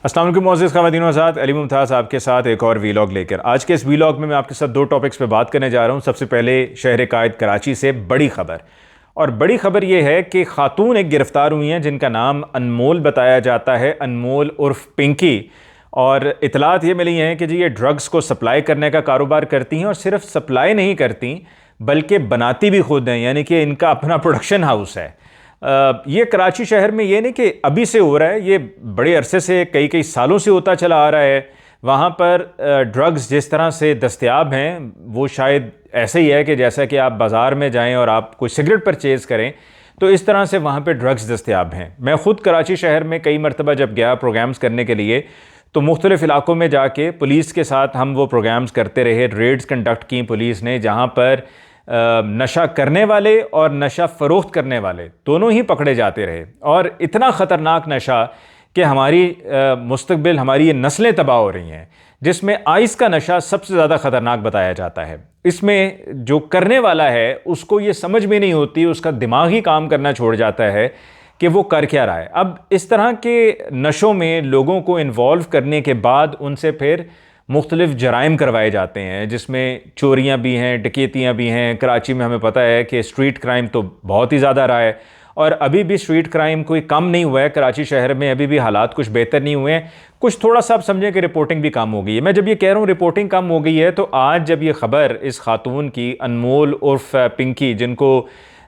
अस्सलाम वालेकुम मोअज़्ज़िज़ ख़वातीन व हज़रात, अली मुमताज़ आपके साथ एक और वीलॉग लेकर। आज के इस वीलॉग में मैं आपके साथ दो टॉपिक्स पे बात करने जा रहा हूँ। सबसे पहले शहर कायद कराची से बड़ी ख़बर, और बड़ी ख़बर ये है कि ख़ातून एक गिरफ़्तार हुई हैं जिनका नाम अनमोल बताया जाता है, अनमोल उर्फ़ पिंकी। और इतलात ये मिली हैं कि जी ये ड्रग्स को सप्लाई करने का कारोबार करती हैं, और सिर्फ सप्लाई नहीं करती बल्कि बनाती भी खुद हैं, यानी कि इनका अपना प्रोडक्शन हाउस है। ये कराची शहर में ये नहीं कि अभी से हो रहा है, ये बड़े अरसे से कई कई सालों से होता चला आ रहा है। वहाँ पर ड्रग्स जिस तरह से दस्तयाब हैं वो शायद ऐसे ही है कि जैसा कि आप बाज़ार में जाएं और आप कोई सिगरेट परचेज़ करें, तो इस तरह से वहाँ पे ड्रग्स दस्तयाब हैं। मैं ख़ुद कराची शहर में कई मरतबा जब गया प्रोग्राम्स करने के लिए, तो मुख्तलिफ़ इलाकों में जाके पुलिस के साथ हम वो प्रोग्राम्स करते रहे। रेड्स कंडक्ट की पुलिस ने, जहाँ पर नशा करने वाले और नशा फ़रोख्त करने वाले दोनों ही पकड़े जाते रहे। और इतना ख़तरनाक नशा कि हमारी मुस्तक़बिल, हमारी ये नस्लें तबाह हो रही हैं, जिसमें आइस का नशा सबसे ज़्यादा ख़तरनाक बताया जाता है। इसमें जो करने वाला है उसको ये समझ में नहीं होती, उसका दिमाग ही काम करना छोड़ जाता है कि वो कर क्या रहा है। अब इस तरह के नशों में लोगों को इन्वॉल्व करने के बाद उनसे फिर मुख्तलिफ़ जराइम करवाए जाते हैं, जिसमें चोरियाँ भी हैं, डकैतियाँ भी हैं। कराची में हमें पता है कि स्ट्रीट क्राइम तो बहुत ही ज़्यादा रहा है, और अभी भी स्ट्रीट क्राइम कोई कम नहीं हुआ है कराची शहर में। अभी भी हालात कुछ बेहतर नहीं हुए हैं, कुछ थोड़ा सा आप समझें कि रिपोर्टिंग भी कम हो गई है। मैं जब ये कह रहा हूँ रिपोर्टिंग कम हो गई है, तो आज जब ये ख़बर इस खातून की, अनमोल उर्फ़ पिंकी, जिनको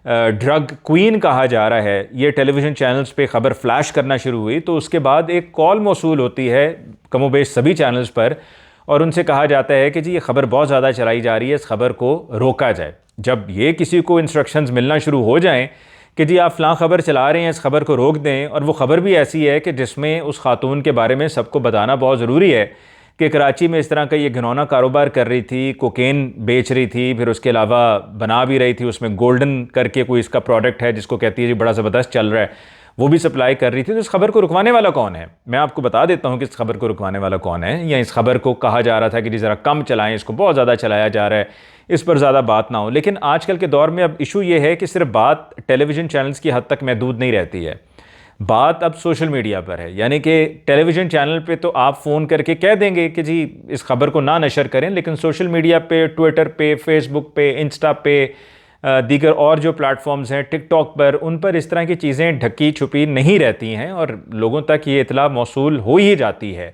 ड्रग क्वीन कहा जा रहा है, ये टेलीविज़न चैनल्स पे ख़बर फ्लैश करना शुरू हुई, तो उसके बाद एक कॉल मौसूल होती है कमोबेश सभी चैनल्स पर, और उनसे कहा जाता है कि जी ये ख़बर बहुत ज़्यादा चलाई जा रही है, इस ख़बर को रोका जाए। जब ये किसी को इंस्ट्रक्शंस मिलना शुरू हो जाएं कि जी आप फ़लाँ ख़बर चला रहे हैं, इस ख़बर को रोक दें, और वो ख़बर भी ऐसी है कि जिसमें उस खातून के बारे में सबको बताना बहुत ज़रूरी है कि कराची में इस तरह का ये घिनौना कारोबार कर रही थी, कोकेन बेच रही थी, फिर उसके अलावा बना भी रही थी, उसमें गोल्डन करके कोई इसका प्रोडक्ट है जिसको कहती है जी बड़ा ज़बरदस्त चल रहा है, वो भी सप्लाई कर रही थी। तो इस खबर को रुकवाने वाला कौन है? मैं आपको बता देता हूं कि इस खबर को रुकवाने वाला कौन है। या इस खबर को कहा जा रहा था कि जी ज़रा कम चलाएं, इसको बहुत ज़्यादा चलाया जा रहा है, इस पर ज़्यादा बात ना हो। लेकिन आजकल के दौर में अब इशू ये है कि सिर्फ बात टेलीविज़न चैनल्स की हद तक महदूद नहीं रहती है, बात अब सोशल मीडिया पर है। यानी कि टेलीविज़न चैनल पे तो आप फ़ोन करके कह देंगे कि जी इस खबर को ना नशर करें, लेकिन सोशल मीडिया पे, ट्विटर पे, फेसबुक पे, इंस्टा पे, दीगर और जो प्लेटफॉर्म्स हैं, टिकटॉक पर, उन पर इस तरह की चीज़ें ढकी छुपी नहीं रहती हैं और लोगों तक ये इतला मौसूल हो ही जाती है।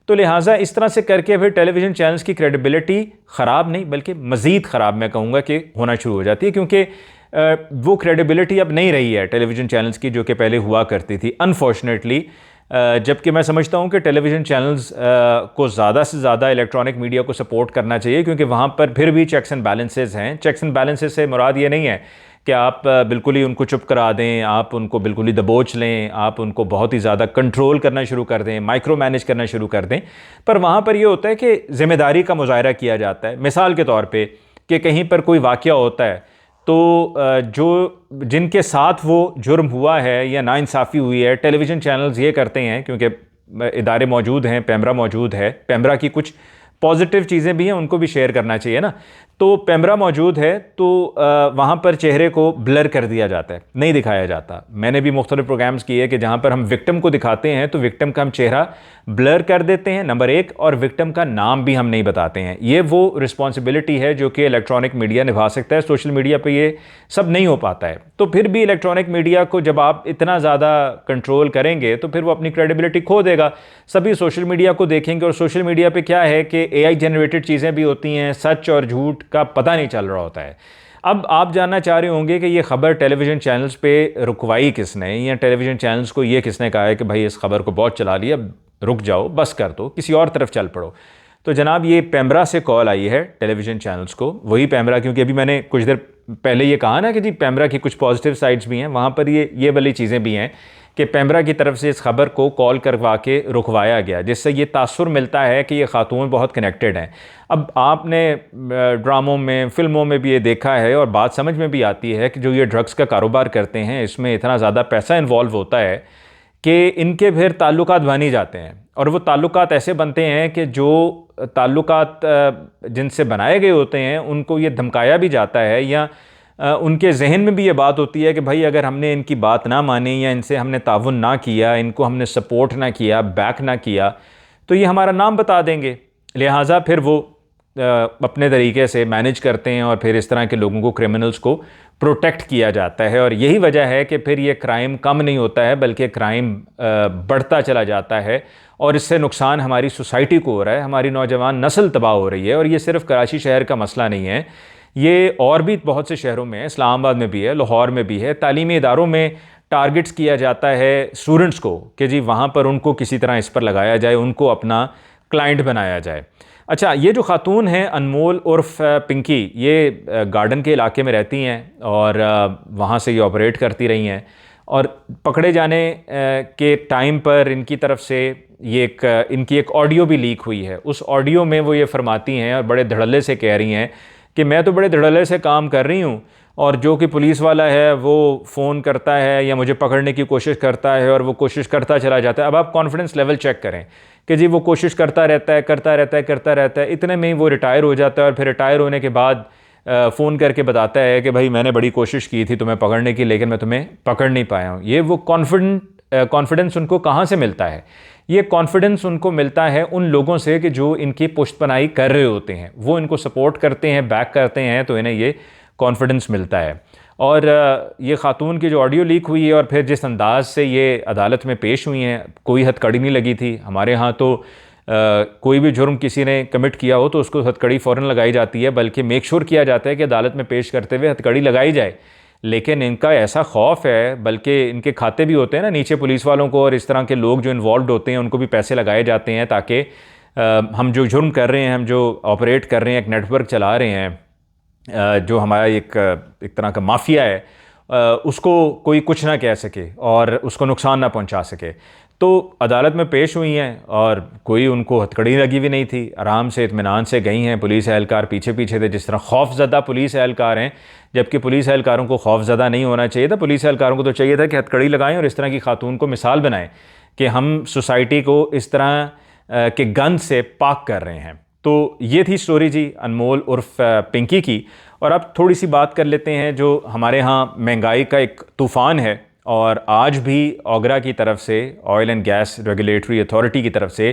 तो लिहाजा इस तरह से करके फिर टेलीविज़न चैनल्स की क्रेडिबिलिटी ख़राब नहीं बल्कि मज़ीद ख़राब मैं कहूँगा कि होना शुरू हो जाती है, क्योंकि वो क्रेडिबिलिटी अब नहीं रही है टेलीविज़न चैनल्स की जो कि पहले हुआ करती थी, अनफॉर्चुनेटली। जबकि मैं समझता हूँ कि टेलीविज़न चैनल्स को ज़्यादा से ज़्यादा इलेक्ट्रॉनिक मीडिया को सपोर्ट करना चाहिए, क्योंकि वहाँ पर फिर भी चेक्स एंड बैलेंसेस हैं। चेक्स एंड बैलेंसेस से मुराद ये नहीं है कि आप बिल्कुल ही उनको चुप करा दें, आप उनको बिल्कुल ही दबोच लें, आप उनको बहुत ही ज़्यादा कंट्रोल करना शुरू कर दें, माइक्रो मैनेज करना शुरू कर दें। पर वहाँ पर यह होता है कि ज़िम्मेदारी का मुज़ाहरा किया जाता है। मिसाल के तौर पर कि कहीं पर कोई वाक़या होता है, तो जो जिनके साथ वो जुर्म हुआ है या नाइंसाफ़ी हुई है, टेलीविज़न चैनल्स ये करते हैं, क्योंकि इदारे मौजूद हैं, पैमरा मौजूद है, पैमरा की कुछ पॉजिटिव चीज़ें भी हैं, उनको भी शेयर करना चाहिए ना। तो पैमरा मौजूद है, तो वहाँ पर चेहरे को ब्लर कर दिया जाता है, नहीं दिखाया जाता। मैंने भी मुख्तलिफ प्रोग्राम्स किए कि जहाँ पर हम विक्टिम को दिखाते हैं तो विक्टिम का हम चेहरा ब्लर कर देते हैं, नंबर एक, और विक्टिम का नाम भी हम नहीं बताते हैं। ये वो रिस्पॉन्सिबिलिटी है जो कि इलेक्ट्रॉनिक मीडिया निभा सकता है। सोशल मीडिया पर ये सब नहीं हो पाता है। तो फिर भी इलेक्ट्रॉनिक मीडिया को जब आप इतना ज़्यादा कंट्रोल करेंगे तो फिर वो अपनी क्रेडिबिलिटी खो देगा। सभी सोशल मीडिया को देखेंगे, और सोशल मीडिया पे क्या है कि AI जनरेटेड चीज़ें भी होती हैं, सच और झूठ का पता नहीं चल रहा होता है। अब आप जानना चाह रहे होंगे कि ये खबर टेलीविज़न चैनल्स पे रुकवाई किसने, या टेलीविज़न चैनल्स को ये किसने कहा है कि भाई इस खबर को बहुत चला लिया, रुक जाओ, बस कर दो, किसी और तरफ चल पड़ो। तो जनाब ये पैमरा से कॉल आई है टेलीविज़न चैनल्स को, वही पैमरा, क्योंकि अभी मैंने कुछ देर पहले ये कहा ना कि जी पैमरा की कुछ पॉजिटिव साइड्स भी हैं, वहाँ पर ये वाली चीज़ें भी हैं कि पैमरा की तरफ से इस खबर को कॉल करवा के रुकवाया गया, जिससे ये तासुर मिलता है कि ये खातून बहुत कनेक्टेड हैं। अब आपने ड्रामों में, फिल्मों में भी ये देखा है, और बात समझ में भी आती है कि जो ये ड्रग्स का कारोबार करते हैं, इसमें इतना ज़्यादा पैसा इन्वॉल्व होता है कि इनके फिर ताल्लुकात बन ही जाते हैं, और वो ताल्लुकात ऐसे बनते हैं कि जो ताल्लुकात जिनसे बनाए गए होते हैं उनको ये धमकाया भी जाता है, या उनके जहन में भी ये बात होती है कि भाई अगर हमने इनकी बात ना मानी या इनसे हमने ताउन ना किया, इनको हमने सपोर्ट ना किया, बैक ना किया, तो ये हमारा नाम बता देंगे। लिहाजा फिर वो अपने तरीके से मैनेज करते हैं और फिर इस तरह के लोगों को, क्रिमिनल्स को प्रोटेक्ट किया जाता है। और यही वजह है कि फिर ये क्राइम कम नहीं होता है बल्कि क्राइम बढ़ता चला जाता है और इससे नुकसान हमारी सोसाइटी को हो रहा है, हमारी नौजवान नस्ल तबाह हो रही है। और ये सिर्फ कराची शहर का मसला नहीं है, ये और भी बहुत से शहरों में है, इस्लामाबाद में भी है, लाहौर में भी है। तालीमी इदारों में टारगेट्स किया जाता है स्टूडेंट्स को कि जी वहाँ पर उनको किसी तरह इस पर लगाया जाए, उनको अपना क्लाइंट बनाया जाए। अच्छा, ये जो खातून हैं अनमोल उर्फ पिंकी, ये गार्डन के इलाके में रहती हैं और वहाँ से ये ऑपरेट करती रही हैं। और पकड़े जाने के टाइम पर इनकी तरफ से इनकी एक ऑडियो भी लीक हुई है। उस ऑडियो में वो ये फरमाती हैं और बड़े धड़ल्ले से कह रही हैं कि मैं तो बड़े धड़ल्ले से काम कर रही हूँ और जो कि पुलिस वाला है वो फ़ोन करता है या मुझे पकड़ने की कोशिश करता है और वो कोशिश करता चला जाता है। अब आप कॉन्फिडेंस लेवल चेक करें कि जी वो कोशिश करता रहता है, इतने में ही वो रिटायर हो जाता है। और फिर रिटायर होने के बाद फ़ोन करके बताता है कि भाई मैंने बड़ी कोशिश की थी तुम्हें पकड़ने की, लेकिन मैं तुम्हें पकड़ नहीं पाया हूँ। ये वो कॉन्फिडेंस उनको कहाँ से मिलता है? ये कॉन्फिडेंस उनको मिलता है उन लोगों से कि जो इनकी पुश्तपनाही कर रहे होते हैं, वो इनको सपोर्ट करते हैं, बैक करते हैं, तो इन्हें ये कॉन्फिडेंस मिलता है। और ये खातून की जो ऑडियो लीक हुई है और फिर जिस अंदाज से ये अदालत में पेश हुई हैं, कोई हथकड़ी नहीं लगी थी। हमारे यहाँ तो कोई भी जुर्म किसी ने कमिट किया हो तो उसको हथकड़ी फ़ौरन लगाई जाती है, बल्कि मेक श्योर किया जाता है कि अदालत में पेश करते हुए हथकड़ी लगाई जाए। लेकिन इनका ऐसा खौफ है, बल्कि इनके खाते भी होते हैं ना नीचे पुलिस वालों को, और इस तरह के लोग जो इन्वॉल्व होते हैं उनको भी पैसे लगाए जाते हैं ताकि हम जो जुर्म कर रहे हैं, हम जो ऑपरेट कर रहे हैं, एक नेटवर्क चला रहे हैं, जो हमारा एक तरह का माफिया है, उसको कोई कुछ ना कह सके और उसको नुकसान ना पहुंचा सके। तो अदालत में पेश हुई हैं और कोई उनको हथकड़ी लगी भी नहीं थी, आराम से इत्मीनान से गई हैं। पुलिस एहलकार पीछे पीछे थे, जिस तरह खौफज़दा पुलिस एहलकार हैं, जबकि पुलिस एहलकारों को खौफज़दा नहीं होना चाहिए था। पुलिस एहलकारों को तो चाहिए था कि हथकड़ी लगाएं और इस तरह की खातून को मिसाल बनाएं कि हम सोसाइटी को इस तरह के गंद से पाक कर रहे हैं। तो ये थी स्टोरी जी अनमोल उर्फ पिंकी की। और अब थोड़ी सी बात कर लेते हैं जो हमारे यहाँ महंगाई का एक तूफ़ान है, और आज भी ओगरा की तरफ से, oil and gas regulatory authority की तरफ से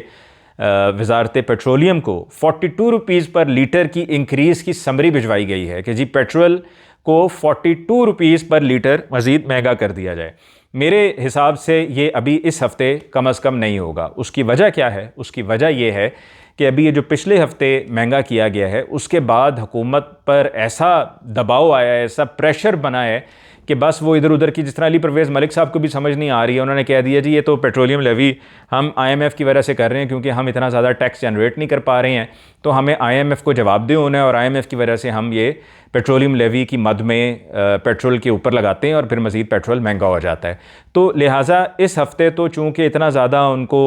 वजारत पेट्रोलियम को 42 रुपीज़ पर लीटर की इंक्रीज़ की समरी भिजवाई गई है कि जी पेट्रोल को 42 रुपीज़ पर लीटर मज़ीद महंगा कर दिया जाए। मेरे हिसाब से ये अभी इस हफ़्ते कम अज़ कम नहीं होगा। उसकी वजह क्या है? उसकी वजह ये है कि अभी ये जो पिछले हफ़्ते महंगा किया गया है, उसके बाद हुकूमत पर ऐसा दबाव आया है, ऐसा प्रेशर बना है कि बस वो इधर उधर की, जिस तरह अली परवेज़ मलिक साहब को भी समझ नहीं आ रही है, उन्होंने कह दिया जी ये तो पेट्रोलियम लेवी हम IMF की वजह से कर रहे हैं क्योंकि हम इतना ज़्यादा टैक्स जनरेट नहीं कर पा रहे हैं, तो हमें IMF को जवाबदेह होना है और IMF की वजह से हम ये पेट्रोलियम लेवी की मद में पेट्रोल के ऊपर लगाते हैं और फिर मज़ीद पेट्रोल महंगा हो जाता है। तो लिहाजा इस हफ़्ते तो चूँकि इतना ज़्यादा उनको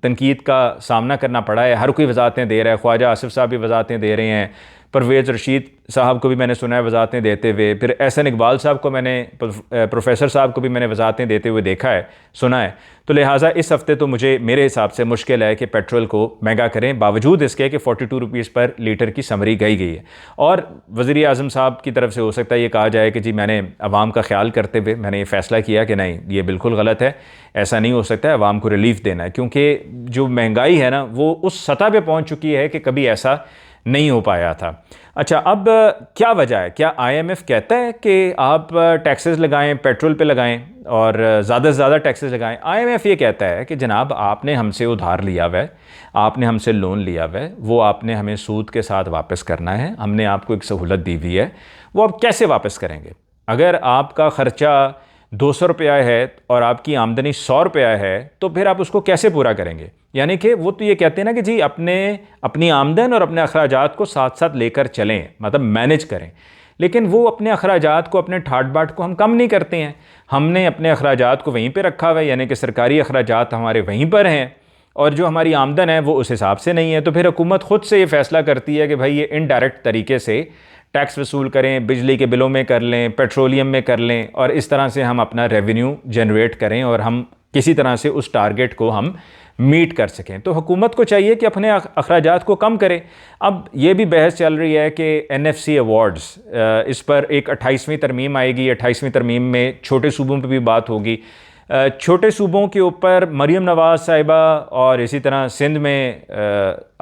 तनकीद का सामना करना पड़ा है, हर कोई वजाहतें दे रहा है, ख्वाजा आसिफ साहब भी वजाहतें दे रहे हैं, परवेज़ रशीद साहब को भी मैंने सुना है वजाहतें देते हुए, फिर एहसन इकबाल साहब को मैंने, प्रोफेसर साहब को भी मैंने वजाहतें देते हुए देखा है, सुना है। तो लिहाजा इस हफ़्ते तो मेरे हिसाब से मुश्किल है कि पेट्रोल को महंगा करें, बावजूद इसके कि 42 रुपीज़ पर लीटर की समरी गई है। और वज़ीर आज़म साहब की तरफ से हो सकता है ये कहा जाए कि जी मैंने अवाम का ख्याल करते हुए मैंने ये फ़ैसला किया कि नहीं, ये बिल्कुल गलत है, ऐसा नहीं हो सकता है, अवाम को रिलीफ देना है, क्योंकि जो महंगाई है ना वो उस सतह पर पहुँच चुकी है कि कभी ऐसा नहीं हो पाया था। अच्छा, अब क्या वजह है? क्या IMF कहता है कि आप टैक्सेस लगाएं, पेट्रोल पे लगाएं और ज़्यादा से ज़्यादा टैक्सेस लगाएं? IMF ये कहता है कि जनाब आपने हमसे उधार लिया हुआ है, आपने हमसे लोन लिया हुआ है, वो आपने हमें सूद के साथ वापस करना है, हमने आपको एक सहूलत दी हुई है, वो आप कैसे वापस करेंगे? अगर आपका ख़र्चा 200 रुपया है और आपकी आमदनी 100 रुपया है तो फिर आप उसको कैसे पूरा करेंगे? यानी कि वो तो ये कहते हैं ना कि जी अपनी आमदन और अपने अखराजात को साथ साथ लेकर चलें, मतलब मैनेज करें, लेकिन वो अपने अखराजात को, अपने ठाट बाट को हम कम नहीं करते हैं। हमने अपने अखराजात को वहीं पे रखा हुआ है, यानी कि सरकारी अखराजात हमारे वहीं पर हैं और जो हमारी आमदन है वो उस हिसाब से नहीं है। तो फिर हुकूमत ख़ुद से ये फ़ैसला करती है कि भाई ये इनडायरेक्ट तरीके से टैक्स वसूल करें, बिजली के बिलों में कर लें, पेट्रोलियम में कर लें, और इस तरह से हम अपना रेवेन्यू जनरेट करें और हम किसी तरह से उस टारगेट को हम मीट कर सकें। तो हुकूमत को चाहिए कि अपने अखराजात को कम करे। अब ये भी बहस चल रही है कि NFC अवार्ड्स, इस पर एक 28वीं तरमीम आएगी। 28वीं तरमीम में छोटे सूबों पर भी बात होगी। छोटे सूबों के ऊपर मरीम नवाज़ साहिबा और इसी तरह सिंध में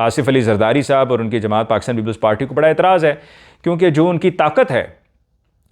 आसिफ अली जरदारी साहब और उनकी जमात पाकिस्तान पीपल्स पार्टी को बड़ा एतराज़ है, क्योंकि जो उनकी ताकत है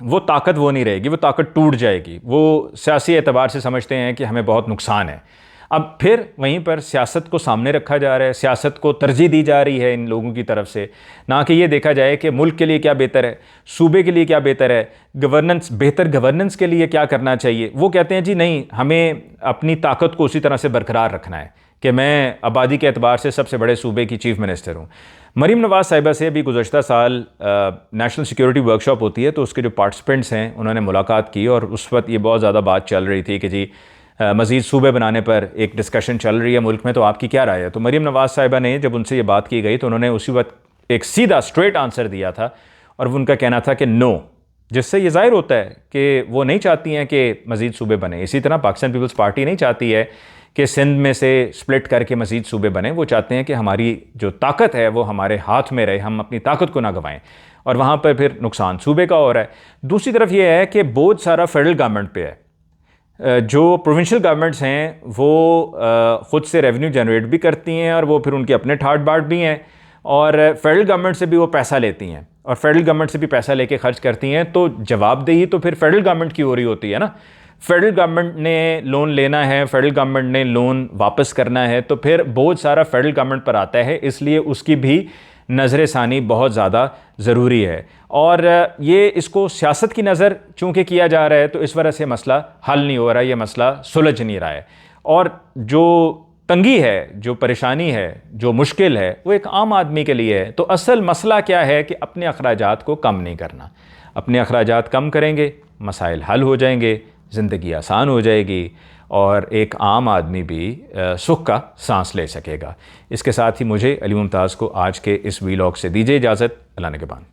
वो ताकत वो नहीं रहेगी, वो ताकत टूट जाएगी। वो सियासी एतबार से समझते हैं कि हमें बहुत नुकसान है। अब फिर वहीं पर सियासत को सामने रखा जा रहा है, सियासत को तरजीह दी जा रही है इन लोगों की तरफ से, ना कि ये देखा जाए कि मुल्क के लिए क्या बेहतर है, सूबे के लिए क्या बेहतर है, गवर्नेंस, बेहतर गवर्नेंस के लिए क्या करना चाहिए। वो कहते हैं जी नहीं, हमें अपनी ताकत को उसी तरह से बरकरार रखना है कि मैं आबादी के एतबार से सबसे बड़े सूबे की चीफ़ मिनिस्टर हूँ। मरीम नवाज़ साहिबा से अभी गुज़श्ता साल नेशनल सिक्योरिटी वर्कशॉप होती है, तो उसके जो पार्टिसिपेंट्स हैं उन्होंने मुलाकात की और उस वक्त ये बहुत ज़्यादा बात चल रही थी कि जी मज़ीद सूबे बनाने पर एक डिस्कशन चल रही है मुल्क में, तो आपकी क्या राय है। तो मरीम नवाज़ साहिबा ने जब उनसे ये बात की गई तो उन्होंने उसी वक्त एक सीधा स्ट्रेट आंसर दिया था और उनका कहना था कि नो, जिससे ये ज़ाहिर होता है कि वो नहीं चाहती हैं कि मज़ीद सूबे बने। इसी तरह पाकिस्तान पीपल्स पार्टी नहीं चाहती है कि सिंध में से स्प्लिट करके मज़ीद सूबे बने। वो चाहते हैं कि हमारी जो ताकत है वो हमारे हाथ में रहे, हम अपनी ताकत को ना गंवाएं, और वहाँ पर फिर नुकसान सूबे का हो रहा है। दूसरी तरफ ये है कि बोझ सारा फेडरल गवर्नमेंट पे है। जो प्रोविंशियल गवर्नमेंट्स हैं वो ख़ुद से रेवेन्यू जनरेट भी करती हैं और वो फिर उनके अपने ठाट बाट भी हैं, और फेडरल गवर्नमेंट से भी वो पैसा लेती हैं और फेडरल गवर्नमेंट से भी पैसा लेके खर्च करती हैं। तो जवाबदेही तो फिर फेडरल गवर्नमेंट की हो रही होती है ना। फेडरल गवर्नमेंट ने लोन लेना है, फेडरल गवर्नमेंट ने लोन वापस करना है, तो फिर बोझ सारा फेडरल गवर्नमेंट पर आता है। इसलिए उसकी भी नज़र सानी बहुत ज़्यादा ज़रूरी है, और ये इसको सियासत की नज़र चूँकि किया जा रहा है तो इस वजह से मसला हल नहीं हो रहा, ये मसला सुलझ नहीं रहा है। और जो तंगी है, जो परेशानी है, जो मुश्किल है, वो एक आम आदमी के लिए है। तो असल मसला क्या है कि अपने अखराजात को कम नहीं करना। अपने अखराजात कम करेंगे, मसाइल हल हो जाएंगे, ज़िंदगी आसान हो जाएगी और एक आम आदमी भी सुख का सांस ले सकेगा। इसके साथ ही मुझे अली मुमताज़ को आज के इस वीलॉग से दीजिए इजाज़त। अल्लाह ने के बाद।